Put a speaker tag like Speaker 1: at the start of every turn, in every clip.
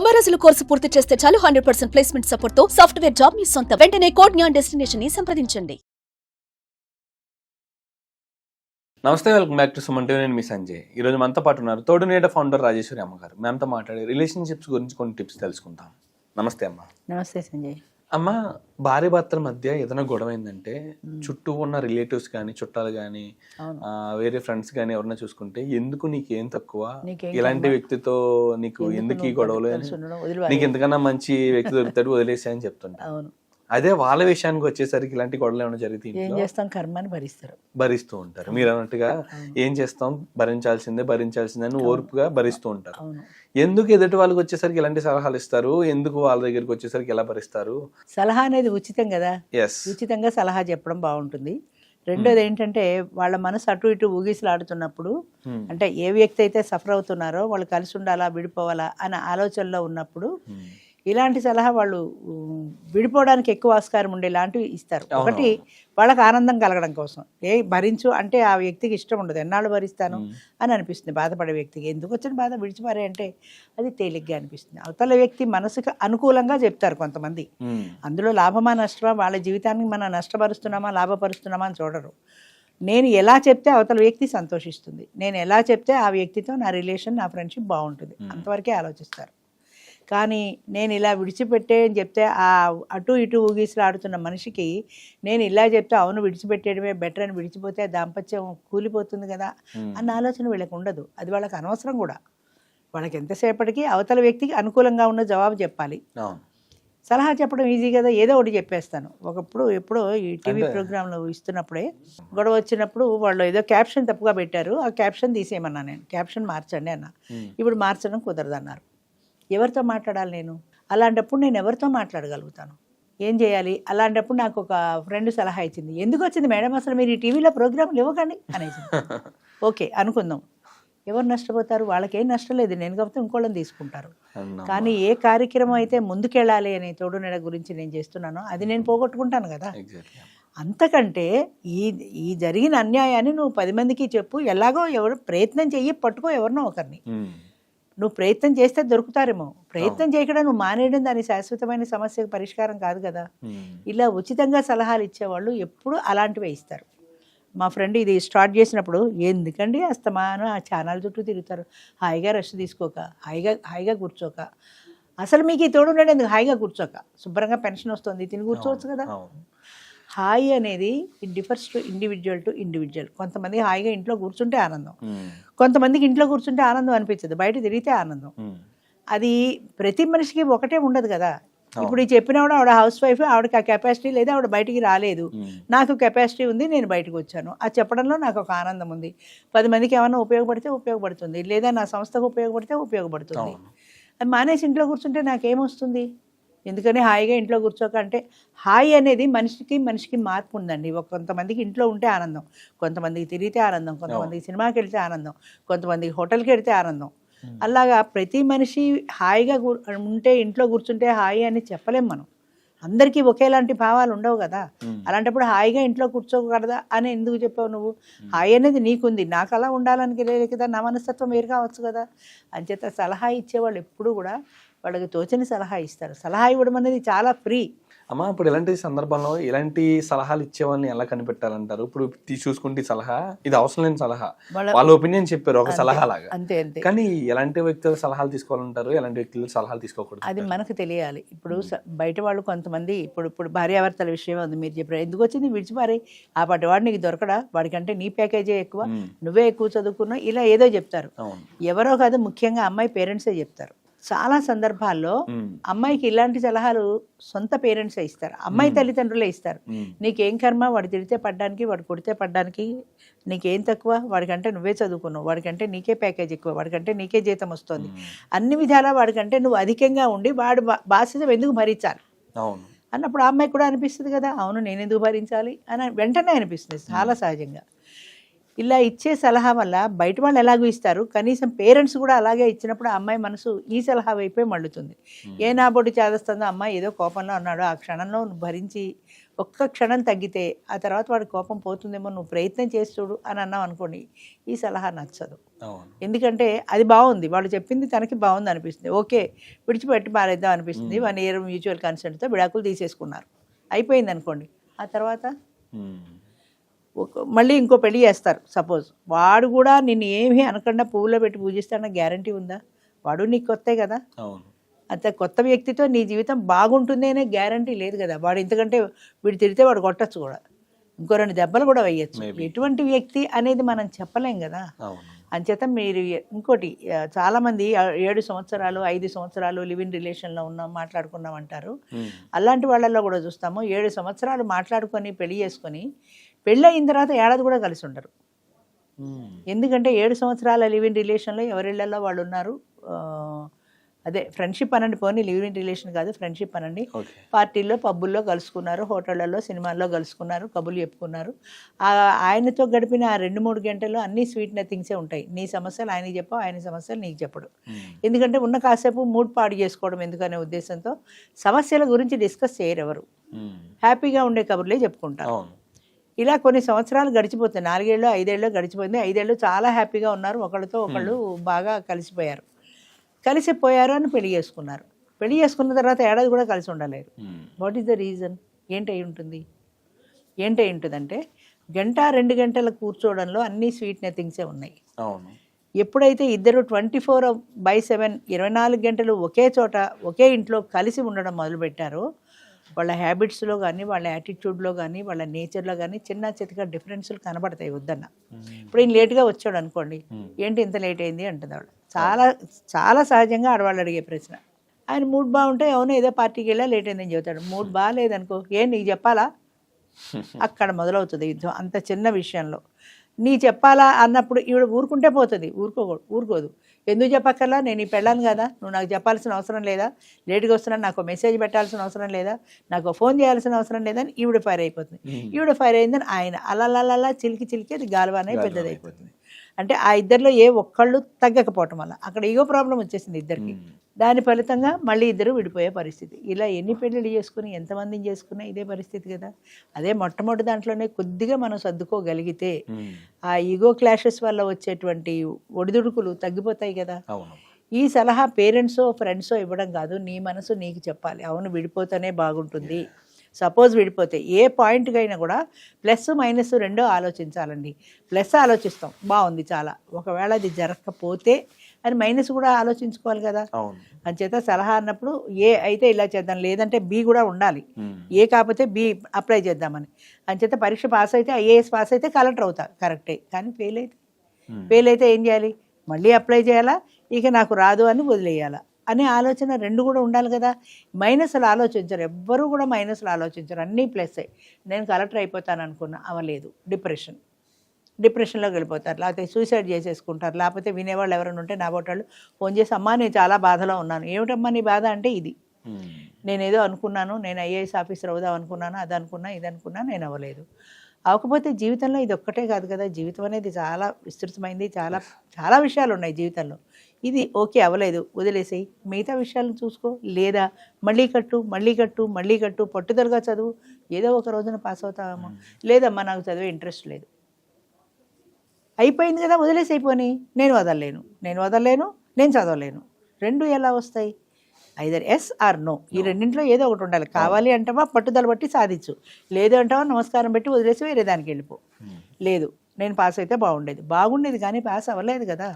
Speaker 1: 90 రోజుల కోర్సు పూర్తి చేస్తే చాలు 100% ప్లేస్మెంట్ సపోర్ట్ తో సాఫ్ట్వేర్ జాబ్ మీ సొంతం. వెంటనే కోడ్ జ్ఞాన్ డెస్టినేషన్ ని సంప్రదించండి.
Speaker 2: నమస్తే, welcome back to Suman TV. నేను మీ సంజయ్. ఈ రోజు మనతో పాటు ఉన్నారు తోడు నీడ ఫౌండర్ రాజేశ్వరి అమ్మగారు. మ్యామ్తో మాట్లాడే రిలేషన్షిప్స్ గురించి కొన్ని టిప్స్ తెలుసుకుందాం. నమస్తే అమ్మ.
Speaker 3: నమస్తే సంజయ్.
Speaker 2: అమ్మ, భార్య భర్తల మధ్య ఏదైనా గొడవ అయిందంటే చుట్టూ ఉన్న రిలేటివ్స్ కానీ, చుట్టాలు కానీ, వేరే ఫ్రెండ్స్ కానీ ఎవరన్నా చూసుకుంటే ఎందుకు నీకేం తక్కువ, ఇలాంటి వ్యక్తితో నీకు ఎందుకు ఈ గొడవలు, నీకు ఎందుకన్నా మంచి వ్యక్తి దొరుకుతాడు వదిలేసా అని చెప్తుంటా. అదే వాళ్ళ విషయానికి వచ్చేసరికి ఇలాంటి గొడవలు ఏమైనా జరిగితే
Speaker 3: ఏం చేస్తాం, కర్మని
Speaker 2: భరిస్తూ ఉంటారు. మీరు అన్నట్టుగా ఏం చేస్తాం, భరించాల్సిందే అని ఓర్పుగా భరిస్తూ ఉంటారు. ఎందుకు ఎదుటి వాళ్ళకి వచ్చేసరికి ఇలాంటి సలహాలు ఇస్తారు, ఎందుకు వాళ్ళ దగ్గరికి వచ్చేసరికి ఎలా భరిస్తారు?
Speaker 3: సలహా అనేది ఉచితం కదా, ఉచితంగా సలహా చెప్పడం బాగుంటుంది. రెండోది ఏంటంటే వాళ్ళ మనసు అటు ఇటు ఊగిసలాడుతున్నప్పుడు, అంటే ఏ వ్యక్తి అయితే సఫర్ అవుతున్నారో వాళ్ళు కలిసి ఉండాలా విడిపోవాలా అనే ఆలోచనలో ఉన్నప్పుడు ఇలాంటి సలహా వాళ్ళు విడిపోవడానికి ఎక్కువ ఆస్కారం ఉండేలాంటివి ఇస్తారు. ఒకటి, వాళ్ళకి ఆనందం కలగడం కోసం. భరించు అంటే ఆ వ్యక్తికి ఇష్టం ఉండదు, ఎన్నాళ్ళు భరిస్తాను అని అనిపిస్తుంది బాధపడే వ్యక్తికి. ఎందుకు వచ్చిన బాధ, విడిచిపారే అంటే అది తేలిగ్గా అనిపిస్తుంది. అవతల వ్యక్తి మనసుకు అనుకూలంగా చెప్తారు కొంతమంది. అందులో లాభమా నష్టమా, వాళ్ళ జీవితాన్ని మనం నష్టపరుస్తున్నామా లాభపరుస్తున్నామా అని చూడరు. నేను ఎలా చెప్తే అవతల వ్యక్తి సంతోషిస్తుంది, నేను ఎలా చెప్తే ఆ వ్యక్తితో నా రిలేషన్, నా ఫ్రెండ్షిప్ బాగుంటుంది, అంతవరకే ఆలోచిస్తారు. కానీ నేను ఇలా విడిచిపెట్టే అని చెప్తే ఆ అటు ఇటు ఊగిసలాడుతున్న మనిషికి నేను ఇలా చెప్తే అవును విడిచిపెట్టేయడమే బెటర్ అని విడిచిపోతే దాంపత్యం కూలిపోతుంది కదా అన్న ఆలోచన వీళ్ళకి ఉండదు. అది వాళ్ళకి అనవసరం కూడా. వాళ్ళకి ఎంతసేపటికి అవతల వ్యక్తికి అనుకూలంగా ఉన్న జవాబు చెప్పాలి. సలహా చెప్పడం ఈజీ కదా, ఏదో ఒకటి చెప్పేస్తాను. ఎప్పుడో ఈ టీవీ ప్రోగ్రాంలో ఇస్తున్నప్పుడే గొడవ వచ్చినప్పుడు వాళ్ళు ఏదో క్యాప్షన్ తప్పుగా పెట్టారు, ఆ క్యాప్షన్ తీసేయమన్నా. నేను క్యాప్షన్ మార్చండి అన్న. ఇప్పుడు మార్చడం కుదరదు అన్నారు. ఎవరితో మాట్లాడాలి నేను? అలాంటప్పుడు నేను ఎవరితో మాట్లాడగలుగుతాను, ఏం చేయాలి? అలాంటప్పుడు నాకు ఒక ఫ్రెండ్ సలహా ఇచ్చింది. ఎందుకు వచ్చింది మేడం అసలు మీరు ఈ టీవీలో ప్రోగ్రాంలు ఇవ్వకండి అనేసి. ఓకే అనుకుందాం, ఎవరు నష్టపోతారు? వాళ్ళకేం నష్టం లేదు, నేను కాబట్టి ఇంకోళ్ళని తీసుకుంటారు. కానీ ఏ కార్యక్రమం అయితే ముందుకెళ్ళాలి అనే తోడు నీడ గురించి నేను చేస్తున్నానో అది నేను పోగొట్టుకుంటాను కదా. అంతకంటే ఈ జరిగిన అన్యాయాన్ని నువ్వు 10 మందికి చెప్పు, ఎలాగో ఎవరు ప్రయత్నం చెయ్యి, పట్టుకో ఎవరినో ఒకరిని. నువ్వు ప్రయత్నం చేస్తే దొరుకుతారేమో, ప్రయత్నం చేయకుండా నువ్వు మానేయడం దాని శాశ్వతమైన సమస్యకు పరిష్కారం కాదు కదా. ఇలా ఉచితంగా సలహాలు ఇచ్చేవాళ్ళు ఎప్పుడు అలాంటివే ఇస్తారు. మా ఫ్రెండ్ ఇది స్టార్ట్ చేసినప్పుడు, ఎందుకండి అస్తమానం ఆ ఛానల్ చుట్టూ తిరుగుతారు, హాయిగా రెస్ట్ తీసుకోక, హాయిగా కూర్చోక, అసలు మీకు ఈ తోడు ఉండేది ఎందుకు, హాయిగా కూర్చోక, శుభ్రంగా పెన్షన్ వస్తుంది తిని కూర్చోవచ్చు కదా. హాయి అనేది ఇట్ డిఫర్స్ టు ఇండివిజువల్. కొంతమంది హాయిగా ఇంట్లో కూర్చుంటే ఆనందం, కొంతమందికి ఇంట్లో కూర్చుంటే ఆనందం అనిపించదు, బయట తిరిగితే ఆనందం. అది ప్రతి మనిషికి ఒకటే ఉండదు కదా. ఇప్పుడు ఈ చెప్పినవాడు ఆవిడ హౌస్ వైఫ్, ఆవిడకి ఆ కెపాసిటీ లేదు, ఆవిడ బయటికి రాలేదు, నాకు కెపాసిటీ ఉంది, నేను బయటకు వచ్చాను. ఆ చెప్పడంలో నాకు ఒక ఆనందం ఉంది. 10 మందికి ఏమైనా ఉపయోగపడితే ఉపయోగపడుతుంది, లేదా నా సంస్థకు ఉపయోగపడితే ఉపయోగపడుతుంది. అది మానేసి ఇంట్లో కూర్చుంటే నాకేమొస్తుంది? ఎందుకని హాయిగా ఇంట్లో కూర్చోక అంటే, హాయి అనేది మనిషికి మార్పు ఉందండి. కొంతమందికి ఇంట్లో ఉంటే ఆనందం, కొంతమందికి తిరిగితే ఆనందం, కొంతమందికి సినిమాకి వెళ్తే ఆనందం, కొంతమందికి హోటల్కి వెళ్తే ఆనందం. అలాగా ప్రతి మనిషి హాయిగా ఉంటే, ఇంట్లో కూర్చుంటే హాయి అని చెప్పలేం మనం. అందరికీ ఒకేలాంటి భావాలు ఉండవు కదా. అలాంటప్పుడు హాయిగా ఇంట్లో కూర్చోకూడదా అని ఎందుకు చెప్పావు నువ్వు? హాయి అనేది నీకుంది, నాకు అలా ఉండాలని లేదు కదా, నా మనస్తత్వం వేరు కావచ్చు కదా. అంచేత సలహా ఇచ్చేవాళ్ళు ఎప్పుడు కూడా వాళ్ళకి తోచని సలహా ఇస్తారు. సలహా ఇవ్వడం అనేది చాలా ఫ్రీ.
Speaker 2: అమ్మ, ఇప్పుడు ఇలాంటి సందర్భంలో ఇలాంటి సలహాలు ఇచ్చే వాళ్ళని ఎలా కనిపెట్టాలంటారు? ఇప్పుడు చూసుకుంటే సలహా ఇది అవసరం లేని సలహా, వాళ్ళ ఒపీనియన్ చెప్పారు ఒక సలహా లాగా,
Speaker 3: అంతే.
Speaker 2: కానీ ఎలాంటి వ్యక్తుల సలహాలు తీసుకోవాలంటారు, ఎలాంటి వ్యక్తుల సలహాలు తీసుకోకూడదు, అది
Speaker 3: మనకు తెలియాలి. ఇప్పుడు బయట వాళ్ళు కొంతమంది, ఇప్పుడు భార్యాభర్తల విషయం ఉంది, మీరు చెప్పారు ఎందుకు వచ్చింది విడిచిపారి, ఆ పాటి వాడు నీకు దొరకడా, వాడికంటే నీ ప్యాకేజే ఎక్కువ, నువ్వే ఎక్కువ చదువుకున్నావు, ఇలా ఏదో చెప్తారు. ఎవరో కాదు, ముఖ్యంగా అమ్మాయి పేరెంట్సే చెప్తారు. చాలా సందర్భాల్లో అమ్మాయికి ఇలాంటి సలహాలు సొంత పేరెంట్సే ఇస్తారు, అమ్మాయి తల్లిదండ్రులే ఇస్తారు. నీకేం కర్మ, వాడు తిడితే పడ్డానికి, వాడు కొడితే పడ్డానికి, నీకేం తక్కువ, వాడికంటే నువ్వే చదువుకున్నావు, వాడికంటే నీకే ప్యాకేజ్ ఎక్కువ, వాడికంటే నీకే జీతం వస్తుంది, అన్ని విధాలా వాడికంటే నువ్వు అధికంగా ఉండి వాడు బాధ్యత ఎందుకు భరించాలి అన్నప్పుడు ఆ అమ్మాయికి కూడా అనిపిస్తుంది కదా, అవును నేను ఎందుకు భరించాలి అని వెంటనే అనిపిస్తుంది, చాలా సహజంగా. ఇలా ఇచ్చే సలహా వల్ల బయట వాళ్ళు ఎలాగో ఇస్తారు, కనీసం పేరెంట్స్ కూడా అలాగే ఇచ్చినప్పుడు ఆ అమ్మాయి మనసు ఈ సలహా వైపే మళ్ళుతుంది. ఏ నా బొడ్డు చేదస్తుందో, అమ్మాయి ఏదో కోపంలో ఉన్నాడో ఆ క్షణంలో నువ్వు భరించి ఒక్క క్షణం తగ్గితే ఆ తర్వాత వాడి కోపం పోతుందేమో, నువ్వు ప్రయత్నం చేసి చూడు అని అన్నావు అనుకోండి, ఈ సలహా నచ్చదు. ఎందుకంటే అది బాగుంది, వాళ్ళు చెప్పింది తనకి బాగుంది అనిపిస్తుంది, ఓకే విడిచిపెట్టి మారేద్దాం అనిపిస్తుంది. 1 year మ్యూచువల్ కన్సెంట్తో విడాకులు తీసేసుకున్నారు, అయిపోయింది అనుకోండి. ఆ తర్వాత మళ్ళీ ఇంకో పెళ్లి చేస్తారు సపోజ్. వాడు కూడా నిన్ను ఏమీ అనకుండా పువ్వులో పెట్టి పూజిస్తాడన్న గ్యారంటీ ఉందా? వాడు నీకు కొత్తే కదా. అంత కొత్త వ్యక్తితో నీ జీవితం బాగుంటుంది అనే గ్యారంటీ లేదు కదా. వాడు ఇంతకంటే వీడు తిరిగితే వాడు కొట్టచ్చు కూడా, ఇంకో 2 దెబ్బలు కూడా వేయచ్చు. ఎటువంటి వ్యక్తి అనేది మనం చెప్పలేం కదా. అంచేత మీరు ఇంకోటి, చాలామంది 7 సంవత్సరాలు 5 సంవత్సరాలు లివ్ ఇన్ రిలేషన్లో ఉన్నాం మాట్లాడుకున్నాం అంటారు. అలాంటి వాళ్ళల్లో కూడా చూస్తాము 7 సంవత్సరాలు మాట్లాడుకొని పెళ్లి చేసుకొని పెళ్ళి అయిన తర్వాత ఏడాది కూడా కలిసి ఉండరు. ఎందుకంటే 7 సంవత్సరాల లివ్ ఇన్ రిలేషన్లో ఎవరిళ్లలో వాళ్ళు ఉన్నారు. అదే ఫ్రెండ్షిప్ అనండి, పోనీ లివ్ ఇన్ రిలేషన్ కాదు, ఫ్రెండ్షిప్ అనండి. పార్టీల్లో పబ్బుల్లో కలుసుకున్నారు, హోటళ్లలో సినిమాల్లో కలుసుకున్నారు, కబుర్లు చెప్పుకున్నారు. ఆయనతో గడిపిన ఆ 2-3 గంటల్లో అన్ని స్వీట్ నథింగ్సే ఉంటాయి. నీ సమస్యలు ఆయనకి చెప్పవు, ఆయన సమస్యలు నీకు చెప్పడు. ఎందుకంటే ఉన్న కాసేపు మూడ్ పాడు చేసుకోవడం ఎందుకనే ఉద్దేశంతో సమస్యల గురించి డిస్కస్ చేయరు ఎవరు. హ్యాపీగా ఉండే కబుర్లే చెప్పుకుంటారు. ఇలా కొన్ని సంవత్సరాలు గడిచిపోతాయి, 4 ఏళ్ళు 5 ఏళ్ళు గడిచిపోయింది. 5 ఏళ్ళు చాలా హ్యాపీగా ఉన్నారు, ఒకళ్ళతో ఒకళ్ళు బాగా కలిసిపోయారు. కలిసిపోయారు అని పెళ్లి చేసుకున్నారు. పెళ్లి చేసుకున్న తర్వాత ఏడాది కూడా కలిసి ఉండలేరు. What is the reason? ఏంటి అయి ఉంటుంది? అంటే 1-2 గంటల కూర్చోవడంలో అన్ని స్వీట్ నథింగ్సే ఉన్నాయి. ఎప్పుడైతే ఇద్దరు 24/7 24 గంటలు ఒకే చోట ఒకే ఇంట్లో కలిసి ఉండడం మొదలుపెట్టారో, వాళ్ళ హ్యాబిట్స్లో కానీ వాళ్ళ యాటిట్యూడ్లో కానీ వాళ్ళ నేచర్లో కానీ చిన్న చితక డిఫరెన్స్లు కనబడతాయి. వద్దన్న ఇప్పుడు ఈయన లేట్గా వచ్చాడు అనుకోండి, ఏంటి ఇంత లేట్ అయింది అంటుంది ఆవిడ. చాలా చాలా సహజంగా ఆడవాళ్ళు అడిగే ప్రశ్న. ఆయన మూడ్ బాగుంటే అవును ఏదో పార్టీకి వెళ్ళా లేట్ అయిందని చెబుతాడు. మూడ్ బాగాలేదనుకో, నీకు చెప్పాలా? అక్కడ మొదలవుతుంది యుద్ధం. అంత చిన్న విషయంలో నీ చెప్పాలా అన్నప్పుడు ఈవిడ ఊరుకుంటే పోతుంది, ఊరుకోదు. ఎందుకు చెప్పక్కర్లా? నేను ఈ పెళ్ళాను కదా, నువ్వు నాకు చెప్పాల్సిన అవసరం లేదా? లేట్గా వస్తున్నాను, నాకు మెసేజ్ పెట్టాల్సిన అవసరం లేదా? నాకు ఫోన్ చేయాల్సిన అవసరం లేదని ఈవిడ ఫైర్ అయిపోతుంది. ఈవిడ ఫైర్ అయిందని ఆయన అలా చిలికి అది గాలివానే పెద్దదైపోతుంది. అంటే ఆ ఇద్దరిలో ఏ ఒక్కళ్ళు తగ్గకపోవటం వల్ల అక్కడ ఈగో ప్రాబ్లం వచ్చేసింది ఇద్దరికి. దాని ఫలితంగా మళ్ళీ ఇద్దరు విడిపోయే పరిస్థితి. ఇలా ఎన్ని పెళ్ళిళ్ళు చేసుకుని ఎంతమందిని చేసుకున్నా ఇదే పరిస్థితి కదా. అదే మొట్టమొదటి దాంట్లోనే కొద్దిగా మనం సర్దుకోగలిగితే ఆ ఈగో క్లాషెస్ వల్ల వచ్చేటువంటి ఒడిదుడుకులు తగ్గిపోతాయి కదా. ఈ సలహా పేరెంట్సో ఫ్రెండ్సో ఇవ్వడం కాదు, నీ మనసు నీకు చెప్పాలి. అవును విడిపోతేనే బాగుంటుంది. సపోజ్ విడిపోతే ఏ పాయింట్కి అయినా కూడా ప్లస్ మైనస్ రెండో ఆలోచించాలండి. ప్లస్ ఆలోచిస్తాం, బాగుంది చాలా, ఒకవేళ అది జరగకపోతే అని మైనస్ కూడా ఆలోచించుకోవాలి కదా. అంచేత సలహా అన్నప్పుడు ఏ అయితే ఇలా చేద్దాం, లేదంటే బి కూడా ఉండాలి. ఏ కాకపోతే బి అప్లై చేద్దామని. అంచేత పరీక్ష పాస్ అయితే IAS పాస్ అయితే కలెక్టర్ అవుతా, కరెక్టే. కానీ ఫెయిల్ అయితే ఏం చేయాలి? మళ్ళీ అప్లై చేయాలా, ఇక నాకు రాదు అని వదిలేయాలా అనే ఆలోచన రెండు కూడా ఉండాలి కదా. మైనస్లు ఆలోచించరు, ఎవ్వరూ కూడా మైనస్లు ఆలోచించరు, అన్నీ ప్లస్సే. నేను కలెక్టర్ అయిపోతాను అనుకున్నా, అవ్వలేదు, డిప్రెషన్లోకి వెళ్ళిపోతారు, లేకపోతే సూసైడ్ చేసేసుకుంటారు. లేకపోతే వినేవాళ్ళు ఎవరైనా ఉంటే నా బోటాళ్ళు ఫోన్ చేసి, అమ్మా నేను చాలా బాధలో ఉన్నాను. ఏమిటమ్మా నీ బాధ అంటే ఇది, నేనేదో అనుకున్నాను, నేను IAS ఆఫీసర్ అవుదాం అనుకున్నాను, అది అనుకున్నా ఇది అనుకున్నా, నేను అవ్వలేదు. అవ్వకపోతే జీవితంలో ఇది ఒక్కటే కాదు కదా. జీవితం అనేది చాలా విస్తృతమైంది, చాలా చాలా విషయాలు ఉన్నాయి జీవితంలో. ఇది ఓకే అవ్వలేదు, వదిలేసేయి, మిగతా విషయాలను చూసుకో. లేదా మళ్ళీ కట్టు, పట్టుదలగా చదువు, ఏదో ఒక రోజున పాస్ అవుతామో. లేదమ్మా నాకు చదివే ఇంట్రెస్ట్ లేదు, అయిపోయింది కదా, వదిలేసైపోని. నేను వదలలేను, నేను చదవలేను. రెండు ఎలా వస్తాయి? Either yes or no. ఈ రెండింటిలో ఏదో ఒకటి ఉండాలి. కావాలి అంటావా పట్టుదల బట్టి సాధించు, లేదు అంటావా నమస్కారం పెట్టి వదిలేసి వేరే దానికి వెళ్ళిపో. లేదు నేను పాస్ అయితే బాగుండేది కానీ పాస్ అవ్వలేదు కదా,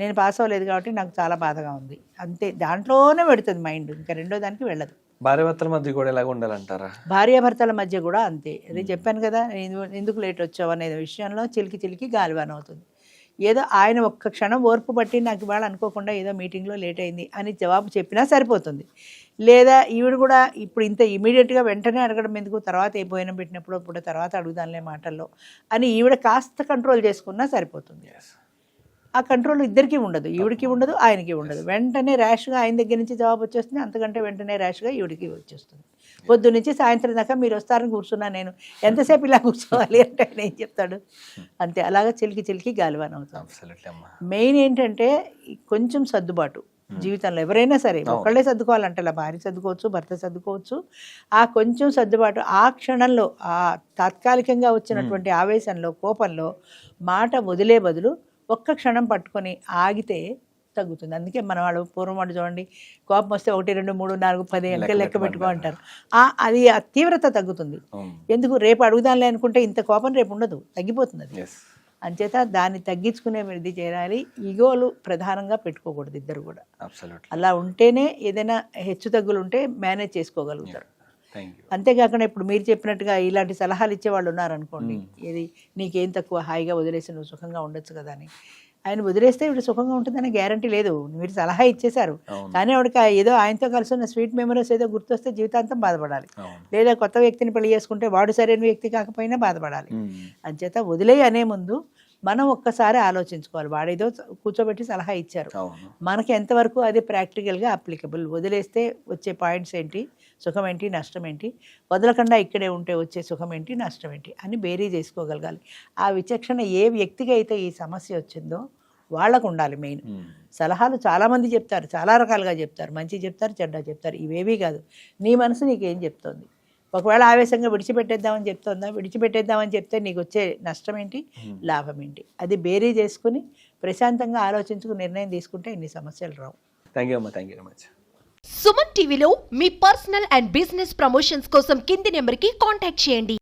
Speaker 3: నేను పాస్ అవ్వలేదు కాబట్టి నాకు చాలా బాధగా ఉంది, అంతే. దాంట్లోనే పెడుతుంది మైండ్, ఇంకా రెండో దానికి వెళ్ళదు.
Speaker 2: భార్యాభర్తల మధ్య కూడా ఎలాగ ఉండాలంటారా?
Speaker 3: భార్యాభర్తల మధ్య కూడా అంతే. అదే చెప్పాను కదా, ఎందుకు లేట్ వచ్చావు అనే విషయంలో చిలికి గాలివాన అవుతుంది. ఏదో ఆయన ఒక్క క్షణం ఓర్పు బట్టి నాకు ఇవాళ అనుకోకుండా ఏదో మీటింగ్లో లేట్ అయింది అని జవాబు చెప్పినా సరిపోతుంది. లేదా ఈవిడ కూడా ఇప్పుడు ఇంత ఇమీడియట్గా వెంటనే అడగడం ఎందుకు, తర్వాత ఏ భోజనం పెట్టినప్పుడు అప్పుడు తర్వాత అడుగుదాంలే మాటల్లో అని ఈవిడ కాస్త కంట్రోల్ చేసుకున్నా సరిపోతుంది. ఆ కంట్రోల్ ఇద్దరికీ ఉండదు, ఈవిడికి ఉండదు, ఆయనకి ఉండదు. వెంటనే ర్యాష్గా ఆయన దగ్గర నుంచి జవాబు వచ్చేస్తుంది, అంతకంటే వెంటనే ర్యాష్గా ఈవిడికి వచ్చేస్తుంది. పొద్దు నుంచి సాయంత్రం దాకా మీరు వస్తారని కూర్చున్నా నేను ఎంతసేపు ఇలా కూర్చోవాలి అంటే ఆయన ఏం చెప్తాడు? అంతే, అలాగా చిలికి గాలివాన్ అవుతాం. మెయిన్ ఏంటంటే కొంచెం సర్దుబాటు జీవితంలో. ఎవరైనా సరే ఒకళ్ళే సర్దుకోవాలంటే అలా భార్య సర్దుకోవచ్చు, భర్త సర్దుకోవచ్చు. ఆ కొంచెం సర్దుబాటు ఆ క్షణంలో, ఆ తాత్కాలికంగా వచ్చినటువంటి ఆవేశంలో, కోపంలో మాట వదిలే బదులు ఒక్క క్షణం పట్టుకొని ఆగితే తగ్గుతుంది. అందుకే మన వాళ్ళు పూర్వం వాళ్ళు చూడండి, కోపం వస్తే 1, 2, 3, 4, 10 అంటే లెక్క పెట్టుకో అంటారు. అది ఆ తీవ్రత తగ్గుతుంది. ఎందుకు? రేపు అడుగుదాంలే అనుకుంటే ఇంత కోపం రేపు ఉండదు, తగ్గిపోతుంది అది. అంచేత దాన్ని తగ్గించుకునే ఇది చేయాలి. ఈగోలు ప్రధానంగా పెట్టుకోకూడదు ఇద్దరు కూడా. అలా ఉంటేనే ఏదైనా హెచ్చు తగ్గులు ఉంటే మేనేజ్ చేసుకోగలుగుతారు. అంతేకాకుండా ఇప్పుడు మీరు చెప్పినట్టుగా ఇలాంటి సలహాలు ఇచ్చేవాళ్ళు ఉన్నారనుకోండి, ఏది నీకేం తక్కువ, హాయిగా వదిలేసి నువ్వు సుఖంగా ఉండొచ్చు కదా అని. ఆయన వదిలేస్తే ఇప్పుడు సుఖంగా ఉంటుందనే గ్యారంటీ లేదు. మీరు సలహా ఇచ్చేశారు, కానీ ఆవిడకి ఏదో ఆయనతో కలిసి ఉన్న స్వీట్ మెమరీస్ ఏదో గుర్తొస్తే జీవితాంతం బాధపడాలి. లేదా కొత్త వ్యక్తిని పెళ్లి చేసుకుంటే వాడు సరైన వ్యక్తి కాకపోయినా బాధపడాలి. అంచేత వదిలేయి అనే ముందు మనం ఒక్కసారి ఆలోచించుకోవాలి. వాడేదో కూర్చోబెట్టి సలహా ఇచ్చారు, మనకి ఎంతవరకు అది ప్రాక్టికల్గా అప్లికబుల్, వదిలేస్తే వచ్చే పాయింట్స్ ఏంటి, సుఖం ఏంటి, నష్టం ఏంటి, వదలకుండా ఇక్కడే ఉంటే వచ్చే సుఖం ఏంటి, నష్టం ఏంటి అని బేరీ చేసుకోగలగాలి. ఆ విచక్షణ ఏ వ్యక్తికి అయితే ఈ సమస్య వచ్చిందో వాళ్ళకు ఉండాలి. మెయిన్ సలహాలు చాలామంది చెప్తారు, చాలా రకాలుగా చెప్తారు, మంచి చెప్తారు, చెడ్డ చెప్తారు. ఇవేవీ కాదు, నీ మనసు నీకేం చెప్తోంది. ఒకవేళ ఆవేశంగా విడిచిపెట్టేద్దామని చెప్తుందా, విడిచిపెట్టేద్దామని చెప్తే నీకు వచ్చే నష్టం ఏంటి, లాభం ఏంటి, అది బేరీ చేసుకుని ప్రశాంతంగా ఆలోచించుకుని నిర్ణయం తీసుకుంటే ఇన్ని సమస్యలు రావు.
Speaker 2: థ్యాంక్ యూ అమ్మా, thank you very much.
Speaker 4: Suman టీవీలో మీ పర్సనల్ అండ్ బిజినెస్ ప్రమోషన్స్ కోసం కింది నెంబర్కి కాంటాక్ట్ చేయండి.